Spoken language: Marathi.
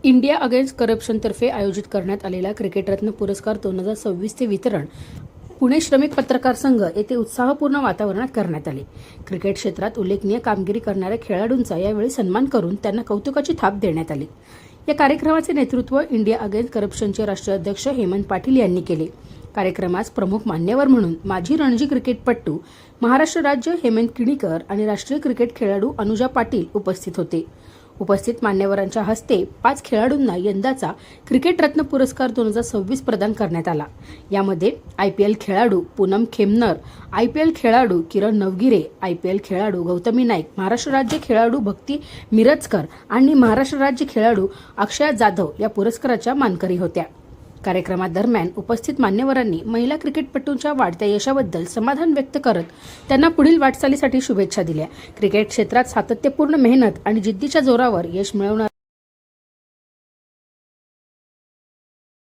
इंडिया अगेन्स्ट करप्शनतर्फे आयोजित करण्यात आलेला क्रिकेटरत्न पुरस्कार 2026 चे वितरण पुणे श्रमिक पत्रकार संघ येथे उत्साहपूर्ण वातावरणात करण्यात आले। क्रिकेट क्षेत्रात उल्लेखनीय कामगिरी करणाऱ्या खेळाडूंचा यावेळी सन्मान करून त्यांना कौतुकाची थाप देण्यात आली। या कार्यक्रमाचे नेतृत्व इंडिया अगेन्स्ट करप्शनचे राष्ट्रीय अध्यक्ष हेमंत पाटील यांनी केले। कार्यक्रमास प्रमुख मान्यवर म्हणून माजी रणजी क्रिकेटपटू, महाराष्ट्र राज्य हेमंत किणीकर आणि राष्ट्रीय क्रिकेट खेळाडू अनुजा पाटील उपस्थित होते। उपस्थित मान्यवरांच्या हस्ते 5 खेळाडूंना यंदाचा क्रिकेट रत्न पुरस्कार 2026 प्रदान करण्यात आला। यामध्ये IPL खेळाडू पूनम खेमनर, IPL खेळाडू किरण नवगिरे, IPL खेळाडू गौतमी नाईक, महाराष्ट्र राज्य खेळाडू भक्ती मिरजकर आणि महाराष्ट्र राज्य खेळाडू अक्षया जाधव या पुरस्काराच्या मानकरी होत्या। कार्यक्रमादरम्यान उपस्थित मान्यवरांनी महिला क्रिकेटपटूंच्या वाढत्या यशाबद्दल समाधान व्यक्त करत त्यांना पुढील वाटचालीसाठी शुभेच्छा दिल्या। क्रिकेट क्षेत्रात सातत्यपूर्ण मेहनत आणि जिद्दीच्या जोरावर यश मिळवणार